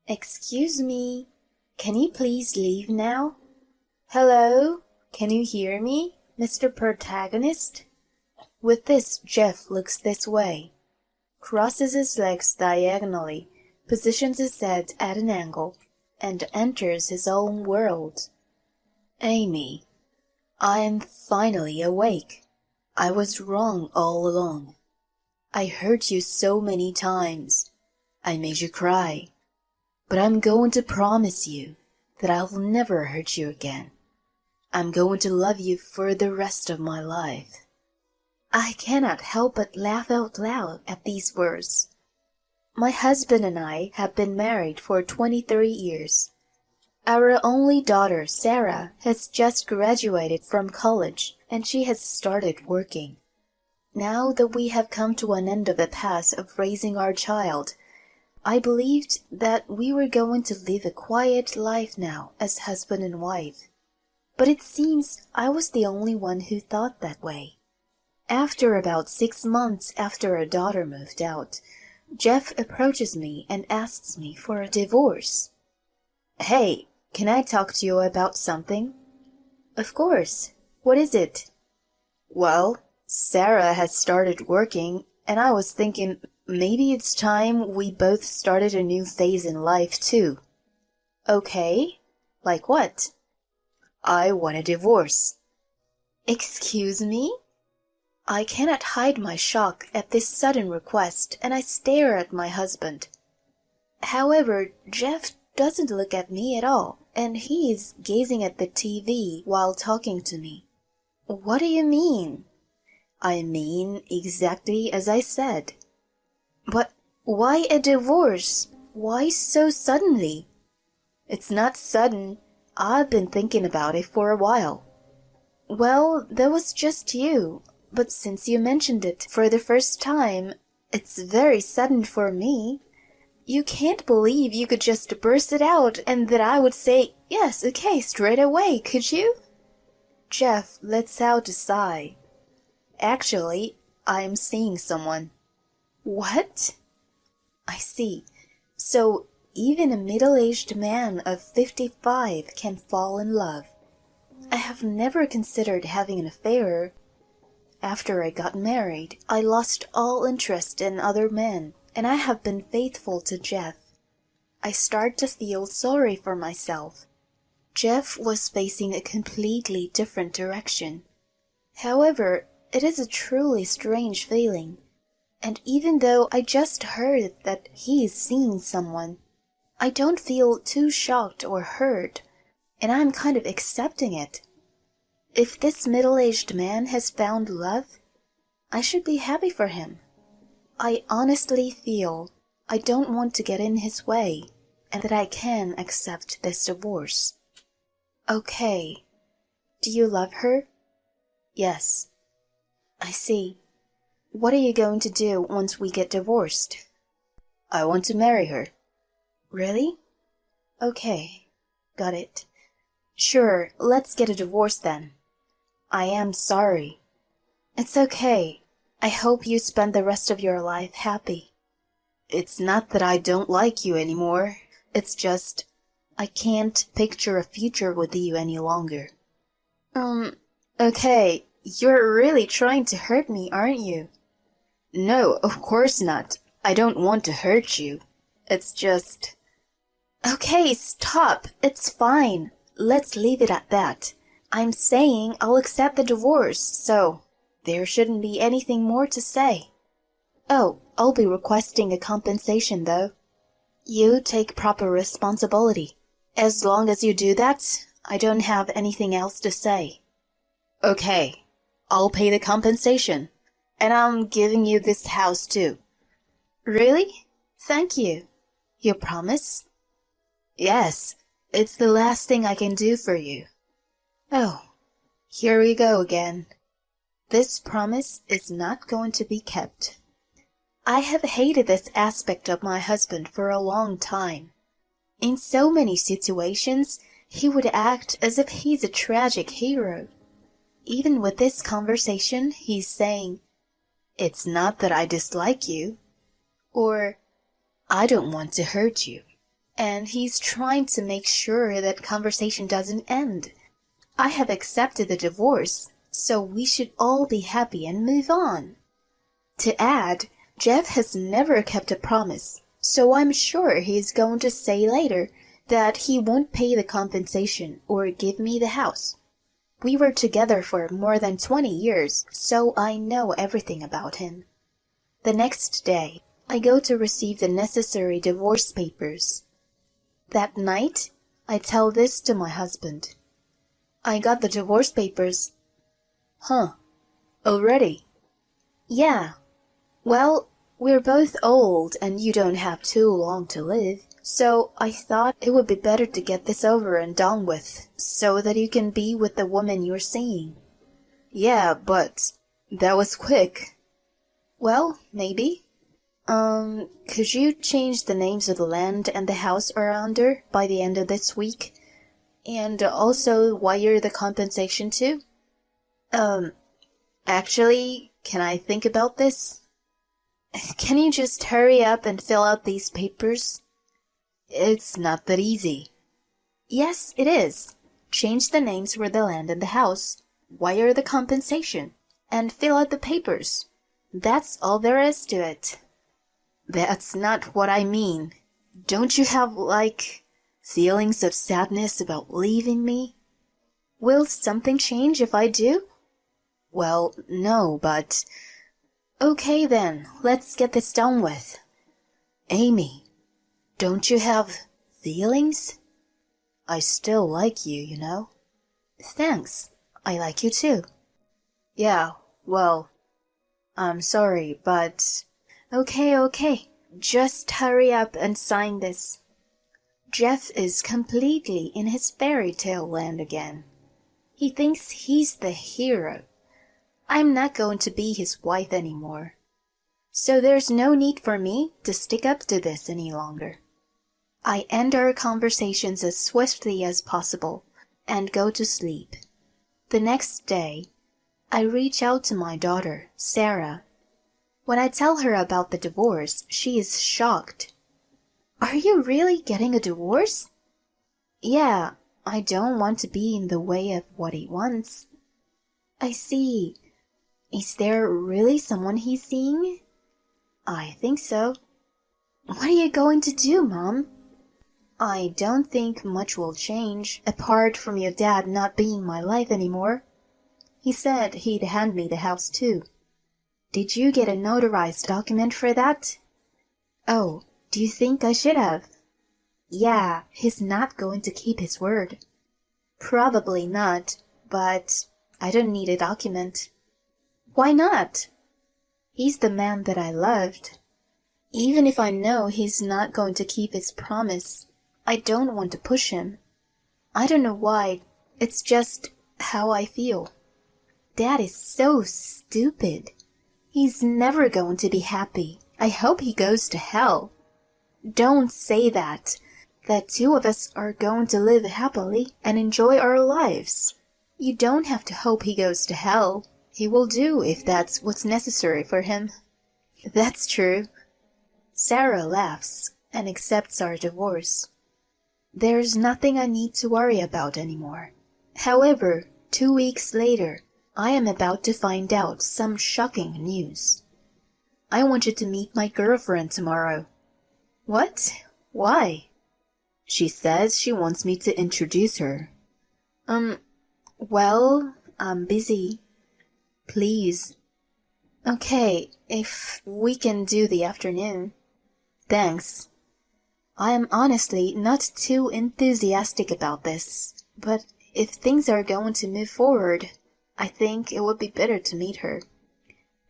Excuse me, can you please leave now? Hello, can you hear me, Mr. Protagonist? With this, Jeff looks this way, crosses his legs diagonally, positions his head at an angle, and enters his own world. Amy, I am finally awake. I was wrong all along. I hurt you so many times. I made you cry. But I'm going to promise you that I'll never hurt you again. I'm going to love you for the rest of my life. I cannot help but laugh out loud at these words. My husband and I have been married for 23 years. Our only daughter, Sarah, has just graduated from college and she has started working. Now that we have come to an end of the path of raising our child, I believed that we were going to live a quiet life now as husband and wife. But it seems I was the only one who thought that way. After about 6 months after our daughter moved out, Jeff approaches me and asks me for a divorce. Hey, can I talk to you about something? Of course. What is it? Well, Sarah has started working, and I was thinking maybe it's time we both started a new phase in life too. Okay, like what? I want a divorce. Excuse me? I cannot hide my shock at this sudden request, and I stare at my husband. However, Jeff doesn't look at me at all, and he is gazing at the TV while talking to me. What do you mean? I mean exactly as I said. But why a divorce? Why so suddenly? It's not sudden. I've been thinking about it for a while. Well, that was just you. But since you mentioned it for the first time, it's very sudden for me. You can't believe you could just burst it out and that I would say, yes, okay, straight away, could you? Jeff lets out a sigh. Actually, I'm seeing someone. What? I see. So even a middle-aged man of 55 can fall in love. I have never considered having an affair. After I got married, I lost all interest in other men, and I have been faithful to Jeff. I start to feel sorry for myself. Jeff was facing a completely different direction. However, it is a truly strange feeling. And even though I just heard that he is seeing someone, I don't feel too shocked or hurt, and I'm kind of accepting it. If this middle-aged man has found love, I should be happy for him. I honestly feel I don't want to get in his way, and that I can accept this divorce. Okay. Do you love her? Yes. I see. What are you going to do once we get divorced? I want to marry her. Really? Okay. Got it. Sure, let's get a divorce then. I am sorry. It's okay. I hope you spend the rest of your life happy. It's not that I don't like you anymore. It's just I can't picture a future with you any longer. Okay. You're really trying to hurt me, aren't you? No, of course not. I don't want to hurt you. It's just... Okay, stop. It's fine. Let's leave it at that. I'm saying I'll accept the divorce, so there shouldn't be anything more to say. Oh, I'll be requesting a compensation, though. You take proper responsibility. As long as you do that, I don't have anything else to say. Okay, I'll pay the compensation. And I'm giving you this house, too. Really? Thank you. You promise? Yes, it's the last thing I can do for you. Oh, here we go again. This promise is not going to be kept. I have hated this aspect of my husband for a long time. In so many situations, he would act as if he's a tragic hero. Even with this conversation, he's saying, "It's not that I dislike you," or "I don't want to hurt you." and he's trying to make sure that conversation doesn't end. I have accepted the divorce, so we should all be happy and move on. To add, Jeff has never kept a promise, so I'm sure he's going to say later that he won't pay the compensation or give me the house. We were together for more than 20 years, so I know everything about him. The next day, I go to receive the necessary divorce papers. That night, I tell this to my husband. I got the divorce papers. Huh. Already? Yeah. Well, we're both old and you don't have too long to live, so I thought it would be better to get this over and done with, so that you can be with the woman you're seeing. Yeah, but that was quick. Well, maybe. Could you change the names of the land and the house around her by the end of this week? And also wire the compensation too? Actually, can I think about this? Can you just hurry up and fill out these papers? It's not that easy. Yes, it is. Change the names for the land and the house, wire the compensation, and fill out the papers. That's all there is to it. That's not what I mean. Don't you have, feelings of sadness about leaving me? Will something change if I do? Well, no, but... Okay then, let's get this done with. Amy, don't you have feelings? I still like you, you know. Thanks, I like you too. Yeah, well, I'm sorry, but... Okay, just hurry up and sign this. Jeff is completely in his fairy tale land again. He thinks he's the hero. I'm not going to be his wife anymore. So there's no need for me to stick up to this any longer. I end our conversations as swiftly as possible and go to sleep. The next day, I reach out to my daughter, Sarah. When I tell her about the divorce, she is shocked. Are you really getting a divorce? Yeah, I don't want to be in the way of what he wants. I see. Is there really someone he's seeing? I think so. What are you going to do, Mom? I don't think much will change, apart from your dad not being my life anymore. He said he'd hand me the house too. Did you get a notarized document for that? Oh, do you think I should have? Yeah, he's not going to keep his word. Probably not, but I don't need a document. Why not? He's the man that I loved. Even if I know he's not going to keep his promise, I don't want to push him. I don't know why, it's just how I feel. Dad is so stupid. He's never going to be happy. I hope he goes to hell. Don't say that. The two of us are going to live happily and enjoy our lives. You don't have to hope he goes to hell. He will do if that's what's necessary for him. That's true. Sarah laughs and accepts our divorce. There's nothing I need to worry about anymore. However, 2 weeks later, I am about to find out some shocking news. I want you to meet my girlfriend tomorrow. What? Why? She says she wants me to introduce her. Well, I'm busy. Please. Okay, if we can do the afternoon. Thanks. I am honestly not too enthusiastic about this, but if things are going to move forward, I think it would be better to meet her.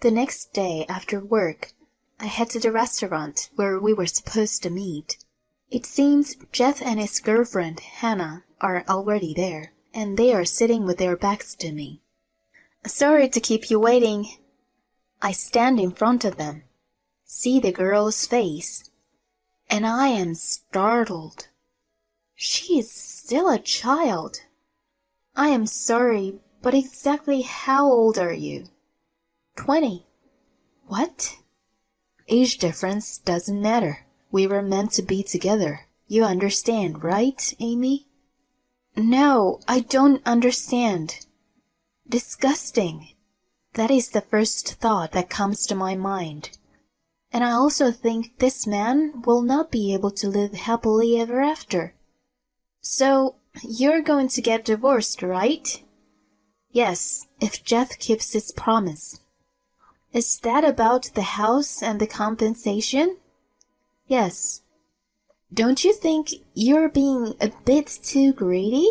The next day after work, I head to the restaurant where we were supposed to meet. It seems Jeff and his girlfriend, Hannah, are already there, and they are sitting with their backs to me. Sorry to keep you waiting. I stand in front of them, see the girl's face, and I am startled. She is still a child. I am sorry, but exactly how old are you? 20. What? Age difference doesn't matter. We were meant to be together. You understand, right, Amy? No, I don't understand. Disgusting. That is the first thought that comes to my mind. And I also think this man will not be able to live happily ever after. So, you're going to get divorced, right? Yes, if Jeff keeps his promise. Is that about the house and the compensation? Yes. Don't you think you're being a bit too greedy?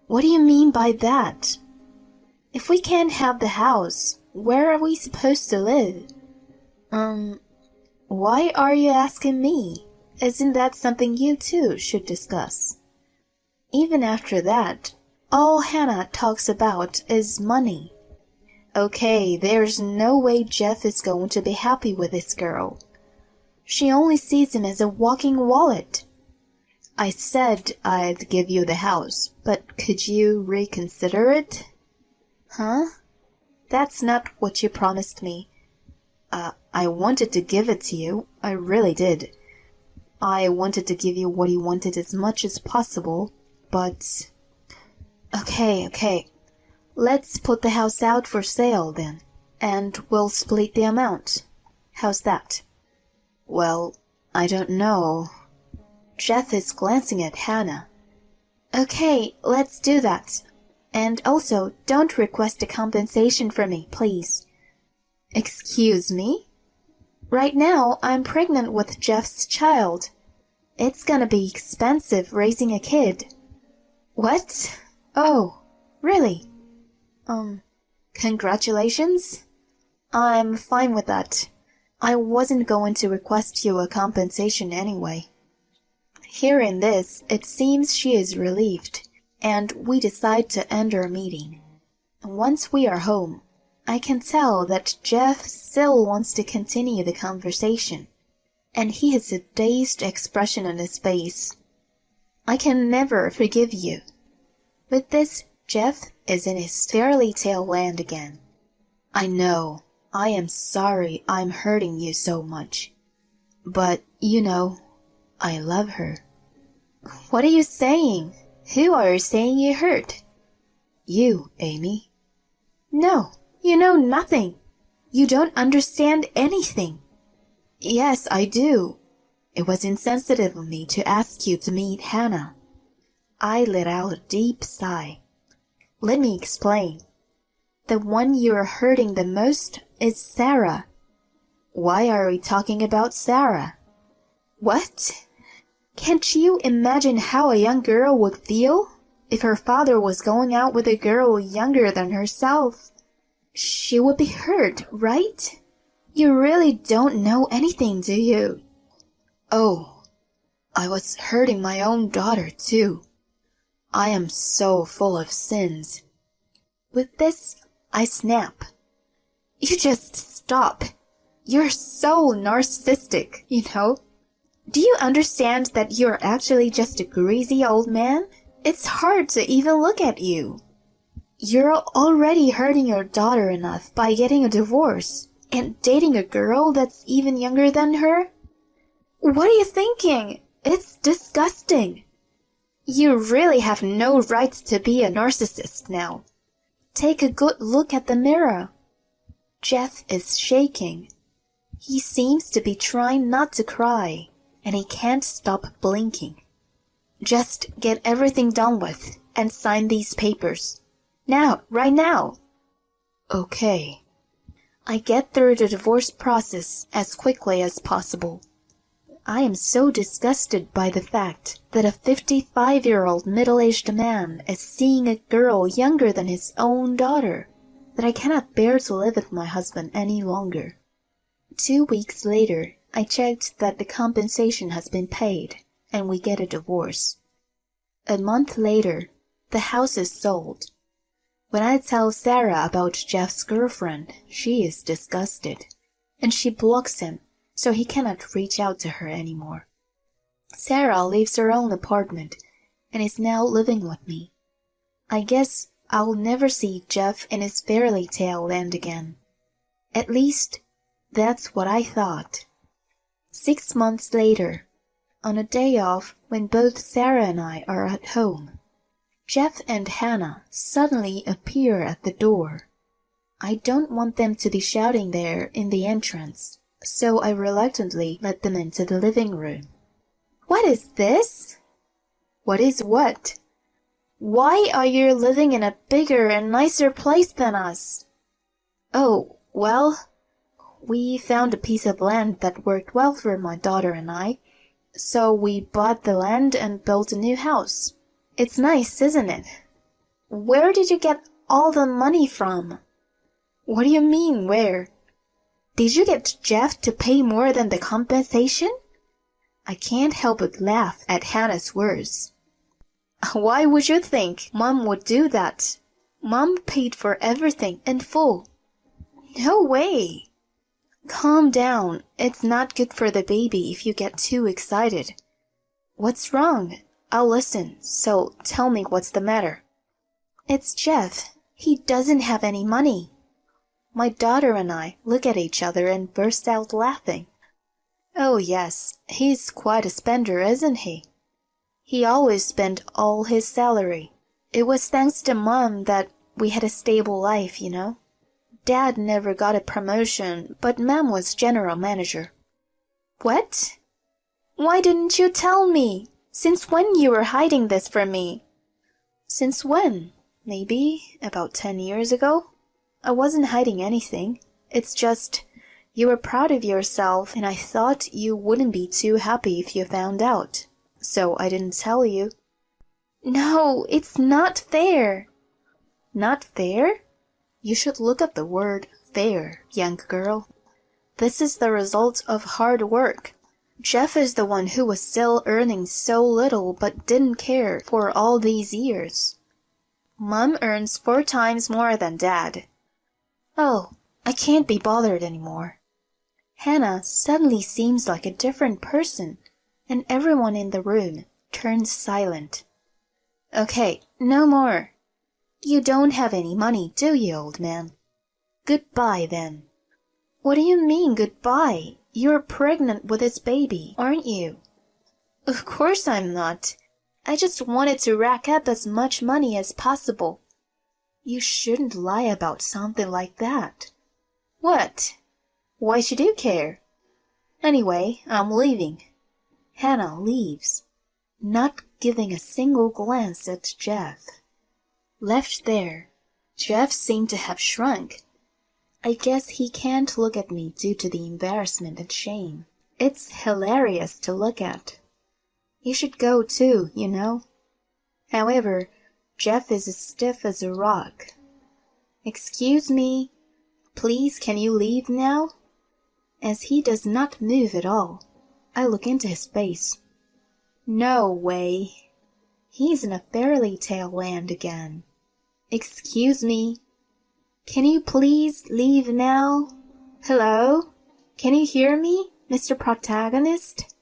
What do you mean by that? If we can't have the house, where are we supposed to live? Why are you asking me? Isn't that something you two should discuss? Even after that, all Hannah talks about is money. Okay, there's no way Jeff is going to be happy with this girl. She only sees him as a walking wallet. I said I'd give you the house, but could you reconsider it? Huh? That's not what you promised me. I wanted to give it to you. I really did. I wanted to give you what you wanted as much as possible, but... Okay. Let's put the house out for sale then, and we'll split the amount. How's that? Well, I don't know. Jeff is glancing at Hannah. Okay, let's do that. And also, don't request a compensation from me, please. Excuse me? Right now, I'm pregnant with Jeff's child. It's gonna be expensive raising a kid. What? Oh, really? Congratulations? I'm fine with that. I wasn't going to request you a compensation anyway. Hearing this, it seems she is relieved, and we decide to end our meeting. Once we are home, I can tell that Jeff still wants to continue the conversation, and he has a dazed expression on his face. I can never forgive you. With this, Jeff is in his fairy tale land again. I know, I am sorry I'm hurting you so much. But, I love her. What are you saying? Who are you saying you hurt? You, Amy. No, you know nothing. You don't understand anything. Yes, I do. It was insensitive of me to ask you to meet Hannah. I let out a deep sigh. Let me explain. The one you're hurting the most is Sarah. Why are we talking about Sarah? What? Can't you imagine how a young girl would feel if her father was going out with a girl younger than herself? She would be hurt, right? You really don't know anything, do you? Oh, I was hurting my own daughter, too. I am so full of sins. With this, I snap. You just stop. You're so narcissistic, Do you understand that you're actually just a greasy old man? It's hard to even look at you. You're already hurting your daughter enough by getting a divorce and dating a girl that's even younger than her? What are you thinking? It's disgusting. You really have no right to be a narcissist now. Take a good look at the mirror. Jeff is shaking. He seems to be trying not to cry, and he can't stop blinking. Just get everything done with and sign these papers. Now, right now. Okay. I get through the divorce process as quickly as possible. I am so disgusted by the fact that a 55-year-old middle-aged man is seeing a girl younger than his own daughter that I cannot bear to live with my husband any longer. 2 weeks later, I checked that the compensation has been paid, and we get a divorce. A month later, the house is sold. When I tell Sarah about Jeff's girlfriend, she is disgusted, and she blocks him so he cannot reach out to her anymore. Sarah leaves her own apartment and is now living with me. I guess I'll never see Jeff in his fairy tale land again. At least, that's what I thought. 6 months later, on a day off when both Sarah and I are at home. Jeff and Hannah suddenly appear at the door. I don't want them to be shouting there in the entrance, so I reluctantly let them into the living room. What is this? What is what? Why are you living in a bigger and nicer place than us? Oh, well, we found a piece of land that worked well for my daughter and I, so we bought the land and built a new house. It's nice, isn't it? Where did you get all the money from? What do you mean, where? Did you get Jeff to pay more than the compensation? I can't help but laugh at Hannah's words. Why would you think Mom would do that? Mom paid for everything in full. No way. Calm down. It's not good for the baby if you get too excited. What's wrong? I'll listen, so tell me what's the matter. It's Jeff. He doesn't have any money. My daughter and I look at each other and burst out laughing. Oh yes, he's quite a spender, isn't he? He always spent all his salary. It was thanks to Mom that we had a stable life, you know. Dad never got a promotion, but Mom was general manager. What? Why didn't you tell me? Since when you were hiding this from me? Since when? Maybe about 10 years ago? I wasn't hiding anything. It's just, you were proud of yourself and I thought you wouldn't be too happy if you found out. So I didn't tell you. No, it's not fair. Not fair? You should look up the word fair, young girl. This is the result of hard work. Jeff is the one who was still earning so little but didn't care for all these years. Mom earns 4 times more than Dad. Oh, I can't be bothered anymore. Hannah suddenly seems like a different person, and everyone in the room turns silent. Okay, no more. You don't have any money, do you, old man? Goodbye, then. What do you mean, goodbye? You're pregnant with this baby, aren't you? Of course I'm not. I just wanted to rack up as much money as possible. You shouldn't lie about something like that. What? Why should you care? Anyway, I'm leaving. Hannah leaves, not giving a single glance at Jeff. Left there, Jeff seemed to have shrunk. I guess he can't look at me due to the embarrassment and shame. It's hilarious to look at. You should go too, you know. However, Jeff is as stiff as a rock. Excuse me, please can you leave now? As he does not move at all, I look into his face. No way. He's in a fairy tale land again. Excuse me. Can you please leave now? Hello? Can you hear me, Mr. Protagonist?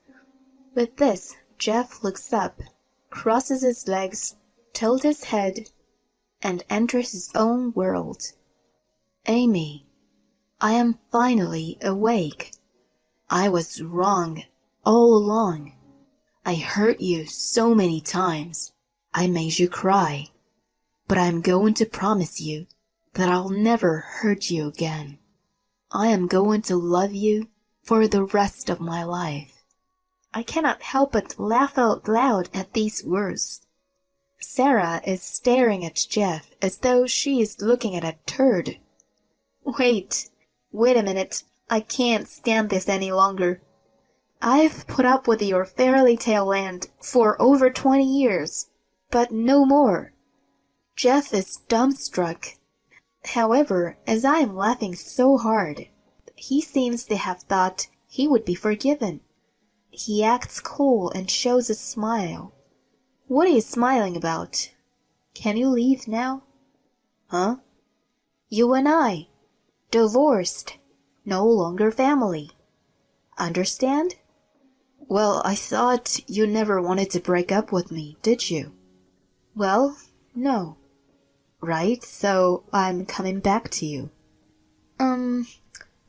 With this, Jeff looks up, crosses his legs, tilts his head, and enters his own world. Amy, I am finally awake. I was wrong all along. I hurt you so many times. I made you cry. But I'm going to promise you that I'll never hurt you again. I am going to love you for the rest of my life. I cannot help but laugh out loud at these words. Sarah is staring at Jeff as though she is looking at a turd. Wait a minute. I can't stand this any longer. I've put up with your fairy tale land for over 20 years, but no more. Jeff is dumbstruck. However, as I am laughing so hard, he seems to have thought he would be forgiven. He acts cool and shows a smile. What are you smiling about? Can you leave now? Huh? You and I, divorced, no longer family. Understand? Well, I thought you never wanted to break up with me, did you? Well, no. Right, so I'm coming back to you.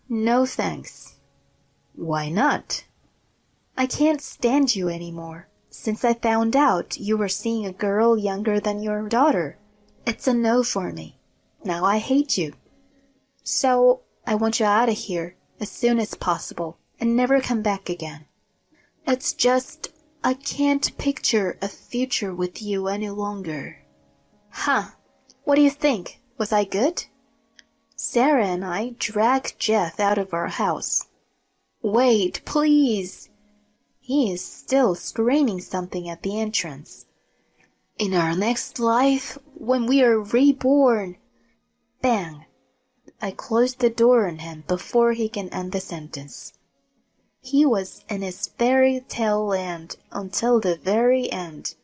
No thanks. Why not? I can't stand you anymore. Since I found out you were seeing a girl younger than your daughter, it's a no for me. Now I hate you. So I want you out of here as soon as possible and never come back again. It's just I can't picture a future with you any longer. Huh, what do you think? Was I good? Sarah and I dragged Jeff out of our house. Wait, please. He is still screaming something at the entrance. In our next life, when we are reborn. Bang. I closed the door on him before he can end the sentence. He was in his fairy tale land until the very end.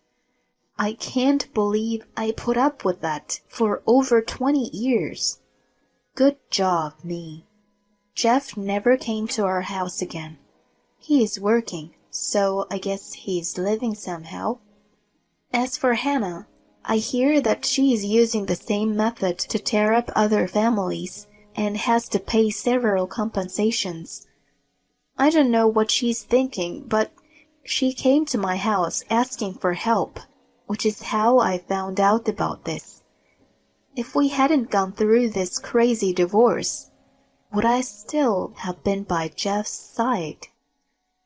I can't believe I put up with that for over 20 years. Good job, me. Jeff never came to our house again. He is working, so I guess he's living somehow. As for Hannah, I hear that she is using the same method to tear up other families and has to pay several compensations. I don't know what she's thinking, but she came to my house asking for help, which is how I found out about this. If we hadn't gone through this crazy divorce, would I still have been by Jeff's side?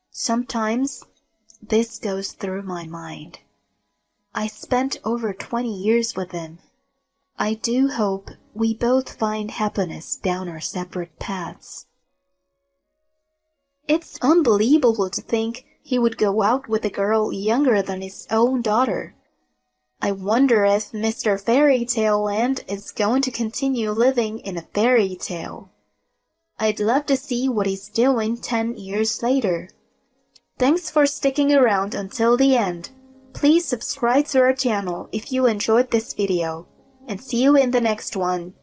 Sometimes this goes through my mind. I spent over 20 years with him. I do hope we both find happiness down our separate paths. It's unbelievable to think he would go out with a girl younger than his own daughter. I wonder if Mr. Fairy Tale Land is going to continue living in a fairy tale. I'd love to see what he's doing 10 years later. Thanks for sticking around until the end. Please subscribe to our channel if you enjoyed this video, and see you in the next one.